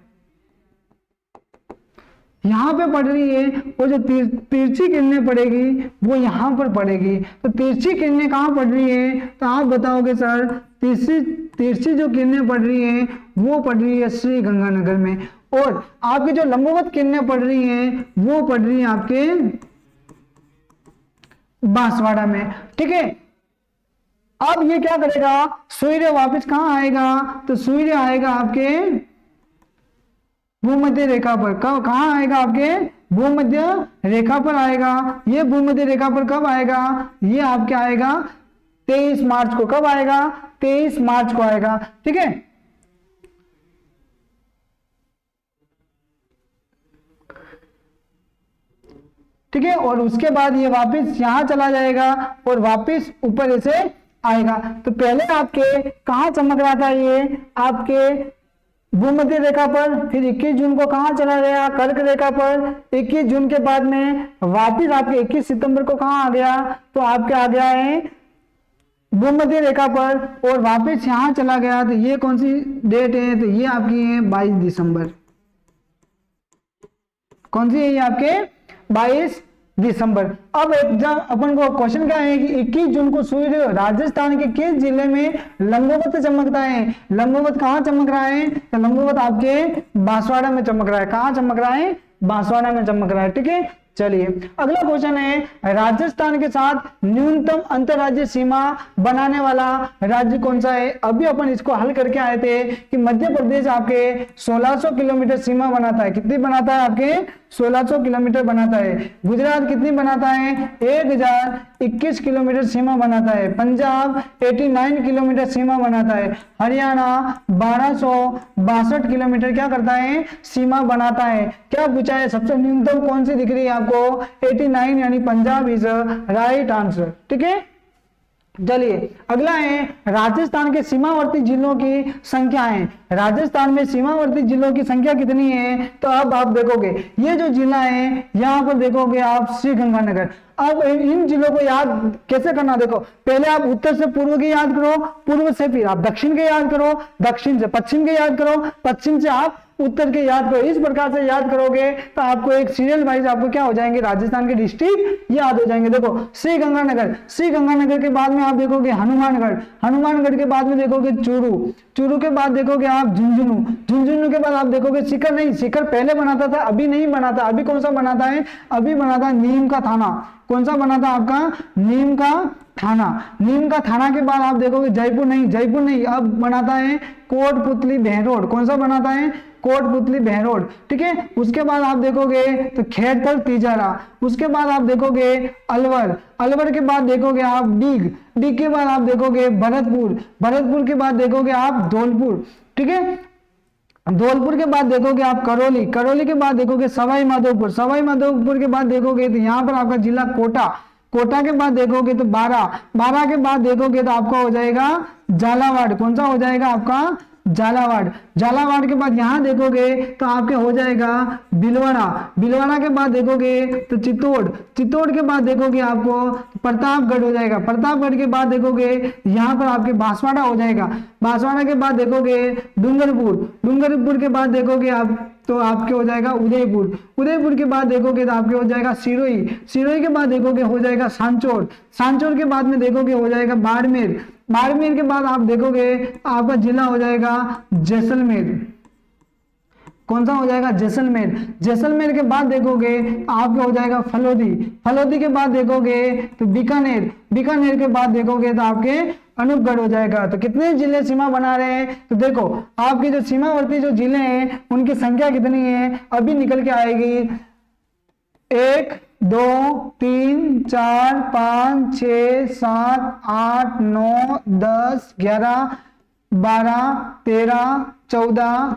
Speaker 1: यहां पे पड़ रही है। वो जो तिरछी किरणें पड़ेगी वो यहां पर पड़ेगी। तो तिरछी किरणें कहां पड़ रही है, तो आप बताओगे सर तिरछी जो किरणें पड़ रही हैं वो पड़ रही है श्री गंगानगर में, और आपकी जो लंबवत किरणें पड़ रही हैं वो पड़ रही हैं आपके बांसवाड़ा में, ठीक है। अब ये क्या करेगा, सूर्य वापस कहां आएगा, तो सूर्य आएगा आपके भूमध्य रेखा पर। कब कहां आएगा, आपके भूमध्य रेखा पर आएगा। ये भूमध्य रेखा पर कब आएगा, ये आपके आएगा 23 मार्च को। कब आएगा, 23 मार्च को आएगा, ठीक है। ठीक है, और उसके बाद ये वापस यहां चला जाएगा और वापस ऊपर ऐसे आएगा। तो पहले आपके कहां चमक रहा था, ये आपके भूमध्य रेखा पर, फिर 21 जून को कहां चला गया, कर्क रेखा पर। 21 जून के बाद में वापस आपके 21 सितंबर को कहां आ गया, तो आपके आ गया है भूमध्य रेखा पर, और वापस यहां चला गया। तो ये कौन सी डेट है, तो ये आपकी है 22 दिसंबर। कौन सी है ये आपके 22 दिसंबर। अब एग्जाम अपन को क्वेश्चन क्या है कि 21 जून को सूर्य राजस्थान के किस जिले में लंबवत चमकता है। लंबवत कहां चमक रहा है, तो लंबवत आपके बांसवाड़ा में चमक रहा है। कहां चमक रहा है, बांसवाड़ा में चमक रहा है, ठीक है। चलिए अगला क्वेश्चन है, राजस्थान के साथ न्यूनतम अंतरराज्यीय सीमा बनाने वाला राज्य कौन सा है। अभी अपन इसको हल करके आए थे कि मध्य प्रदेश आपके 1600 किलोमीटर सीमा बनाता है। कितनी बनाता है, आपके 1600 किलोमीटर बनाता है। गुजरात कितनी बनाता है, 1021 किलोमीटर सीमा बनाता है। पंजाब 89 किलोमीटर सीमा बनाता है। हरियाणा 1262 किलोमीटर क्या करता है, सीमा बनाता है। क्या पूछा है, सबसे न्यूनतम कौन सी दिख रही है आपको, 89, यानी पंजाब इज राइट आंसर, ठीक है। चलिए अगला है, राजस्थान के सीमावर्ती जिलों की संख्या है। राजस्थान में सीमावर्ती जिलों की संख्या कितनी है, तो अब आप देखोगे ये जो जिला है यहां पर देखोगे आप श्री गंगानगर। अब इन जिलों को याद कैसे करना, देखो पहले आप उत्तर से पूर्व के याद करो, पूर्व से फिर आप दक्षिण के याद करो, दक्षिण से पश्चिम के याद करो, पश्चिम से आप उत्तर के याद करो। इस प्रकार से याद करोगे तो आपको एक सीरियल वाइज आपको क्या हो जाएंगे, राजस्थान के डिस्ट्रिक्ट याद हो जाएंगे। देखो श्री गंगानगर, श्री गंगानगर के बाद में आप देखोगे हनुमानगढ़, हनुमानगढ़ के बाद में देखोगे चूरू, चूरू के बाद देखोगे आप झुंझुनू, झुंझुनू के बाद आप देखोगे सीकर। नहीं, सीकर पहले बनाता था, अभी नहीं बनाता। अभी कौन सा बनाता है, अभी बनाता नीम का थाना। कौन सा बना था आपका, नीम का थाना। नीम का थाना के बाद आप देखोगे जयपुर, नहीं जयपुर नहीं, अब बनाता है कोटपुतली बहरोड। कौन सा बनाता है, कोटपुतली बहरोड, ठीक है। उसके बाद आप देखोगे तो खेड़थल तिजारा, उसके बाद आप देखोगे अलवर, अलवर के बाद देखोगे आप डीग, डीग के बाद आप देखोगे भरतपुर, भरतपुर के बाद देखोगे आप धौलपुर, ठीक है। धौलपुर के बाद देखोगे आप करौली, करौली के बाद देखोगे सवाई माधोपुर, सवाई माधोपुर के बाद देखोगे तो यहाँ पर आपका जिला कोटा, कोटा के बाद देखोगे तो बारां, बारां के बाद देखोगे तो आपका हो जाएगा झालावाड़। कौन सा हो जाएगा आपका, झालावाड़। झालावाड़ के बाद यहां देखोगे तो आपके हो जाएगा भीलवाड़ा, भीलवाड़ा के बाद देखोगे तो चित्तौड़, चित्तौड़ के बाद देखोगे आपको प्रतापगढ़ हो जाएगा। प्रतापगढ़ के बाद देखोगे यहाँ पर आपके बांसवाड़ा हो जाएगा। बांसवाड़ा के बाद देखोगे डूंगरपुर, डूंगरपुर के बाद देखोगे आप तो आपके हो जाएगा उदयपुर, उदयपुर के बाद देखोगे तो आपके हो जाएगा सिरोही, सिरोही के बाद देखोगे हो जाएगा सांचौर, सांचौर के बाद में देखोगे हो जाएगा बाड़मेर, बाड़मेर के बाद आप देखोगे आपका जिला हो जाएगा जैसलमेर। कौन सा हो जाएगा, जैसलमेर। जैसलमेर के बाद देखोगे आपका हो जाएगा फलोदी, फलोदी के बाद देखोगे तो बीकानेर, बीकानेर के बाद देखोगे तो आपके अनूपगढ़ हो जाएगा। तो कितने जिले सीमा बना रहे हैं, तो देखो आपके जो सीमावर्ती जो जिले हैं उनकी संख्या कितनी है अभी निकल के आएगी। 1 2 3 4 5 6 7 8 9 10 11 12 13 14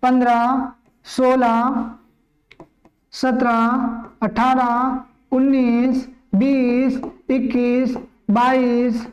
Speaker 1: 15 16 17 18 19 20 21 22,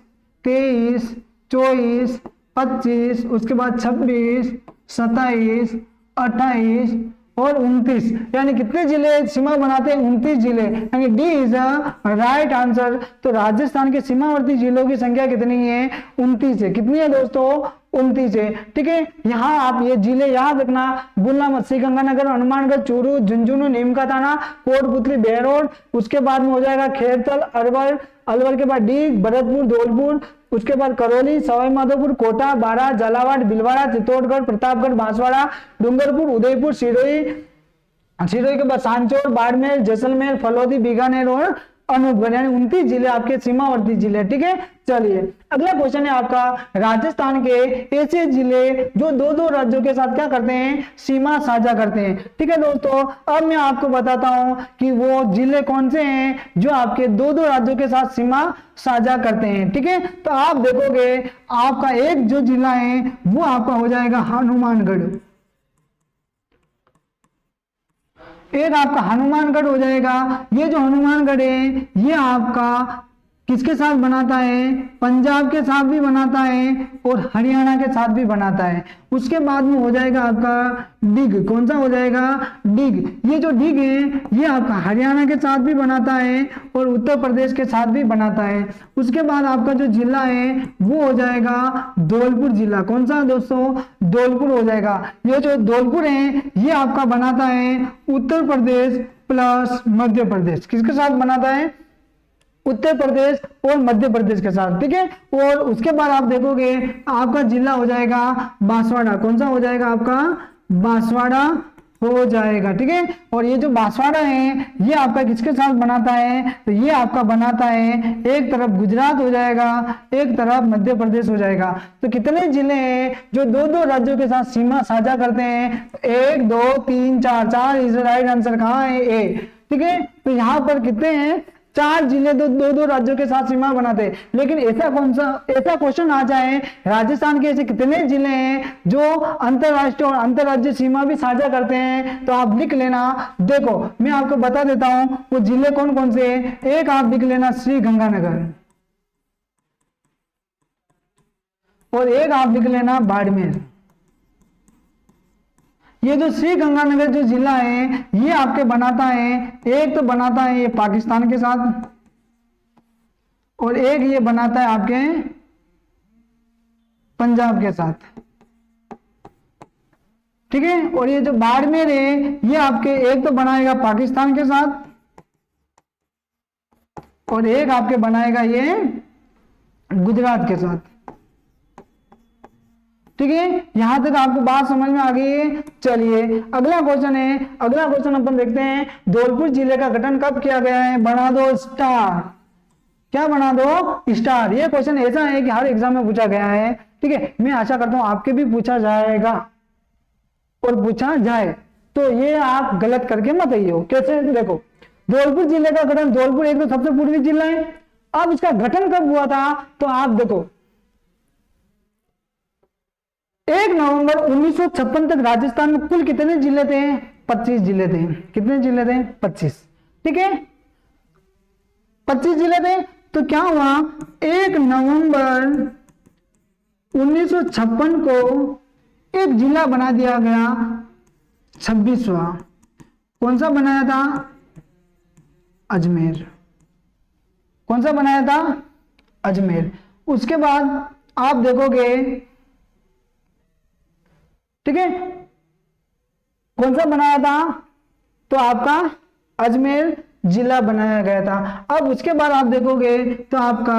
Speaker 1: 23, 24, 25, उसके बाद 26, 27, 28 और 29, यानी कितने जिले सीमा बनाते हैं? 29 जिले, यानी D is a right answer. तो राजस्थान के सीमावर्ती जिलों की संख्या कितनी है? 29 है। कितनी है दोस्तों? 29 है। ठीक है, यहाँ आप ये जिले याद रखना, भूलना मत। श्रीगंगानगर, हनुमानगढ़, चूरू, झुंझुनू, नीमकाथाना, कोटपुतली, बेहरोड, उसके बाद में हो जाएगा खेरतल, अलवर, अलवर के बाद डीग, भरतपुर, धौलपुर, उसके बाद करौली, सवाई माधोपुर, कोटा, बारा, झालावाड़, भीलवाड़ा, चित्तौड़गढ़, प्रतापगढ़, बांसवाड़ा, डूंगरपुर, उदयपुर, सिरोही, सिरोही के बाद सांचौर, बाड़मेर, जैसलमेर, फलौदी, बीकानेर और अनूपगढ़, यानी 29 जिले आपके सीमावर्ती जिले। ठीक है, चलिए अगला क्वेश्चन है आपका, राजस्थान के ऐसे जिले जो दो दो राज्यों के साथ क्या करते हैं? सीमा साझा करते हैं। ठीक है दोस्तों, अब मैं आपको बताता हूं कि वो जिले कौन से हैं जो आपके दो दो राज्यों के साथ सीमा साझा करते हैं। ठीक है, तो आप देखोगे आपका एक जो जिला है वो आपका हो जाएगा हनुमानगढ़, एक आपका हनुमानगढ़ हो जाएगा। ये जो हनुमानगढ़ है ये आपका किसके साथ बनाता है? पंजाब के साथ भी बनाता है और हरियाणा के साथ भी बनाता है। उसके बाद में हो जाएगा आपका डिग, कौन सा हो जाएगा? डिग। ये जो डिग है ये आपका हरियाणा के साथ भी बनाता है और उत्तर प्रदेश के साथ भी बनाता है। उसके बाद आपका जो जिला है वो हो जाएगा धौलपुर जिला। कौन सा दोस्तों? धौलपुर हो जाएगा। ये जो धौलपुर है ये आपका बनाता है उत्तर प्रदेश प्लस मध्य प्रदेश। किसके साथ बनाता है? उत्तर प्रदेश और मध्य प्रदेश के साथ। ठीक है, और उसके बाद आप देखोगे आपका जिला हो जाएगा बांसवाड़ा। कौन सा हो जाएगा आपका? बांसवाड़ा हो जाएगा। ठीक है, और ये जो बांसवाड़ा है ये आपका किसके साथ बनाता है? तो ये आपका बनाता है एक तरफ गुजरात हो जाएगा, एक तरफ मध्य प्रदेश हो जाएगा। तो कितने जिले हैं जो दो दो राज्यों के साथ सीमा साझा करते हैं? 1 2 3 4, 4 इज राइट आंसर। कहाँ है? ए। ठीक है, तो यहाँ पर कितने हैं? 4 जिले दो दो राज्यों के साथ सीमा बनाते हैं। लेकिन ऐसा कौन सा ऐसा क्वेश्चन आ जाए राजस्थान के ऐसे कितने जिले हैं जो अंतरराष्ट्रीय और अंतरराज्यीय सीमा भी साझा करते हैं? तो आप लिख लेना। देखो मैं आपको बता देता हूं वो जिले कौन कौन से हैं। एक आप लिख लेना श्री गंगानगर, और एक आप लिख लेना बाड़मेर। ये जो श्री गंगानगर जो जिला है ये आपके बनाता है, एक तो बनाता है ये पाकिस्तान के साथ और एक ये बनाता है आपके पंजाब के साथ। ठीक है, और ये जो बाड़मेर है ये आपके एक तो बनाएगा पाकिस्तान के साथ और एक आपके बनाएगा ये गुजरात के साथ। ठीक है, यहां तक आपको बात समझ में आ गई है। चलिए अगला क्वेश्चन है, अगला क्वेश्चन अपन देखते हैं। धौलपुर जिले का गठन कब किया गया है? बना दो स्टार। क्या बना दो? स्टार। ये क्वेश्चन ऐसा है कि हर एग्जाम में पूछा गया है। ठीक है, मैं आशा करता हूं आपके भी पूछा जाएगा और पूछा जाए तो ये आप गलत करके मत आइए। कैसे? देखो धौलपुर जिले का गठन, धौलपुर एक तो सबसे पूर्वी जिला है। अब इसका गठन कब हुआ था? तो आप देखो 1 नवंबर 1956 तक राजस्थान में कुल कितने जिले थे? 25 जिले थे। कितने जिले थे? 25। ठीक है, 25 जिले थे। तो क्या हुआ 1 नवंबर 1956 को एक जिला बना दिया गया 26वां। कौन सा बनाया था? अजमेर। कौन सा बनाया था? अजमेर। उसके बाद आप देखोगे, ठीक है, कौन सा बनाया था? तो आपका अजमेर जिला बनाया गया था। अब उसके बाद आप देखोगे तो आपका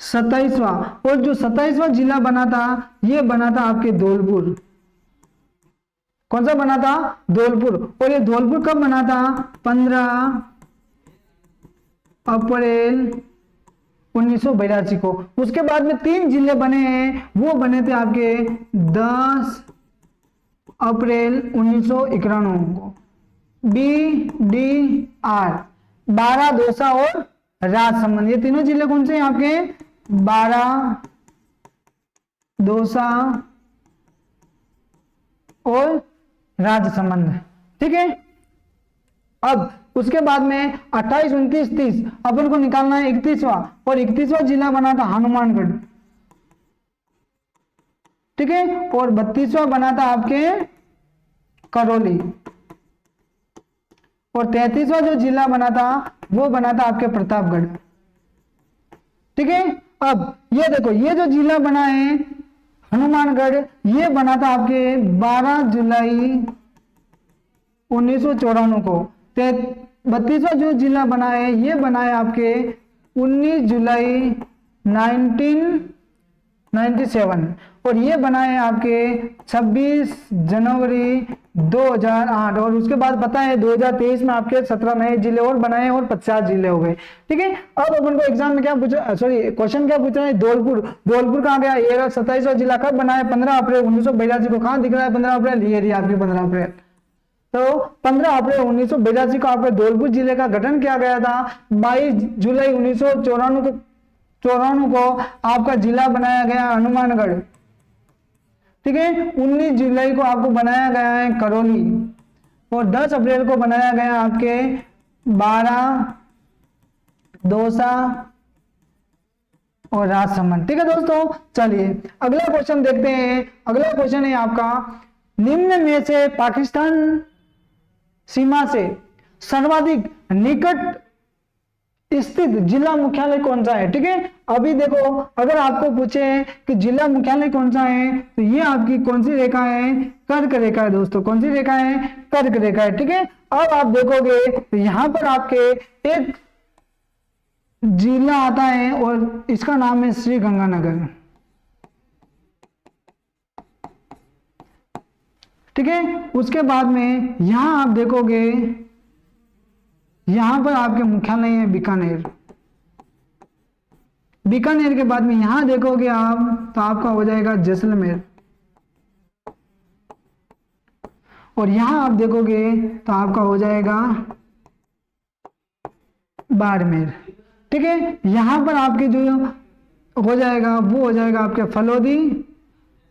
Speaker 1: 27वां, और जो 27वां जिला बना था ये बना था आपके धौलपुर। कौन सा बना था? धौलपुर। और ये धौलपुर कब बना था? 15 अप्रैल 1982 को। उसके बाद में 3 जिले बने हैं, वो बने थे आपके 10 अप्रैल 1991 को। BDR, बारा, दौसा और राजसमंद। ये तीनों जिले कौन से हैं आपके? बारा, दौसा और राजसमंद। ठीक है, अब उसके बाद में 28, 29, 30 अपन को निकालना है 31वां, और 31वां जिला बना था हनुमानगढ़, ठीक है, और 32वां बना था आपके करौली, और 33वां जो जिला बना था वो बना था आपके प्रतापगढ़, ठीक है। अब ये देखो, ये जो जिला बना है हनुमानगढ़, ये बना था आपके 12 जुलाई 1994 को। 32वां जो जिला बना है ये बना है आपके 19 जुलाई 1997, और ये बना है आपके 26 जनवरी 2008, और उसके बाद पता है 2023 में आपके 17 नए जिले और बनाए और 50 जिले हो गए, ठीक है। अब अपन को एग्जाम में क्या पूछा, सॉरी क्वेश्चन क्या पूछ रहा है, धौलपुर कहाँ गया, ये 27वां जिला कब बना है, 15 अप्रैल 1982 को। कहाँ दिख रहा है 15 अप्रैल, ये रही आपकी 15 अप्रैल। तो 15 अप्रैल 1982 को आपके धौलपुर जिले का गठन किया गया था। 22 जुलाई 1994 को आपका जिला बनाया गया हनुमानगढ़, ठीक है। 19 जुलाई को आपको बनाया गया है करौली, और 10 अप्रैल को बनाया गया आपके 12 दौसा और राजसमंद, ठीक है दोस्तों। चलिए अगला क्वेश्चन देखते हैं। अगला क्वेश्चन है आपका, निम्न में से पाकिस्तान सीमा से सर्वाधिक निकट स्थित जिला मुख्यालय कौन सा है, ठीक है। अभी देखो, अगर आपको पूछे कि जिला मुख्यालय कौन सा है, तो ये आपकी कौन सी रेखा है, कर्क रेखा है दोस्तों। कौन सी रेखा है, कर्क रेखा है, ठीक है। अब आप देखोगे तो यहां पर आपके एक जिला आता है और इसका नाम है श्री गंगानगर, ठीक है। उसके बाद में यहां आप देखोगे, यहां पर आपके मुख्यालय है बीकानेर। बीकानेर के बाद में यहां देखोगे आप तो आपका हो जाएगा जैसलमेर, और यहां आप देखोगे तो आपका हो जाएगा बाड़मेर, ठीक है। यहां पर आपके जो हो जाएगा वो हो जाएगा आपके फलोदी,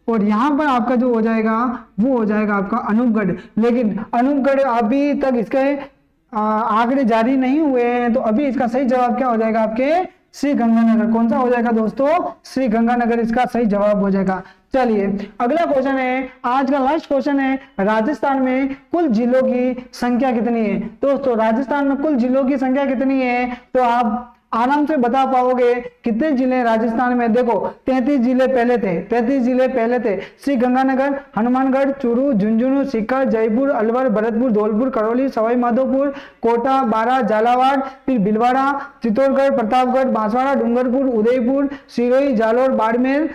Speaker 1: और यहां पर आपका जो हो जाएगा वो हो जाएगा आपका अनूपगढ़। लेकिन अनूपगढ़ अभी तक इसके आंकड़े जारी नहीं हुए हैं, तो अभी इसका सही जवाब क्या हो जाएगा, आपके श्री गंगानगर। कौन सा हो जाएगा दोस्तों, श्री गंगानगर इसका सही जवाब हो जाएगा। चलिए अगला क्वेश्चन है, आज का लास्ट क्वेश्चन है, राजस्थान में कुल जिलों की संख्या कितनी है। दोस्तों राजस्थान में कुल जिलों की संख्या कितनी है, तो आप आराम से बता पाओगे कितने जिले राजस्थान में। देखो 33 जिले पहले थे, 33 जिले पहले थे। श्री गंगानगर, हनुमानगढ़, चूरू, झुंझुनू, सीकर, जयपुर, अलवर, भरतपुर, धौलपुर, करौली, सवाई माधोपुर, कोटा, बारा, झालावाड़, फिर भीलवाड़ा, चित्तौड़गढ़, प्रतापगढ़, बांसवाड़ा, डूंगरपुर, उदयपुर, सिरोही, जालोर, बाड़मेर,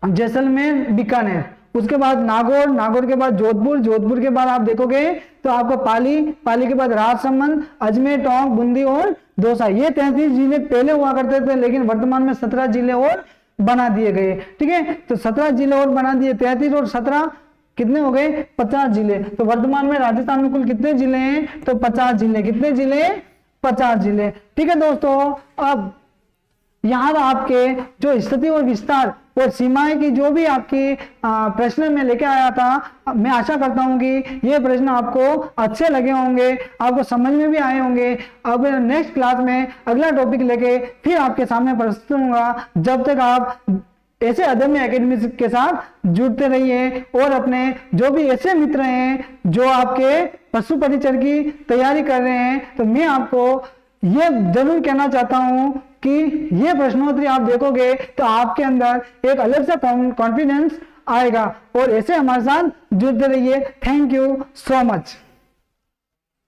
Speaker 1: जैसलमेर, बीकानेर। उसके बाद नागौर, नागौर के बाद जोधपुर, जोधपुर के बाद आप देखोगे तो आपका पाली, पाली के बाद राजसमंद, अजमेर, टोंक, बूंदी और दौसा। ये 33 जिले पहले हुआ करते थे, लेकिन वर्तमान में 17 जिले और बना दिए गए, ठीक है। तो 17 जिले और बना दिए, 33 और 17 कितने हो गए, 50 जिले। तो वर्तमान में राजस्थान में कुल कितने जिले हैं, तो 50 जिले। कितने जिले, 50 जिले, ठीक है दोस्तों। अब यहाँ आपके जो स्थिति और विस्तार और सीमाएं की जो भी आपकी प्रश्न में लेके आया था, मैं आशा करता हूं कि ये प्रश्न आपको अच्छे लगे होंगे, आपको समझ में भी आए होंगे। अब नेक्स्ट क्लास में अगला टॉपिक लेके फिर आपके सामने प्रस्तुत होऊंगा। जब तक आप ऐसे अदम्य एकेडमी के साथ जुड़ते रहिए, और अपने जो भी ऐसे मित्र हैं जो आपके पशु परिचर की तैयारी कर रहे हैं, तो मैं आपको ये जरूर कहना चाहता हूं कि ये प्रश्नोत्तरी आप देखोगे तो आपके अंदर एक अलग सा कॉन्फिडेंस आएगा, और ऐसे हमारे साथ जुड़ते रहिए। Thank you so much.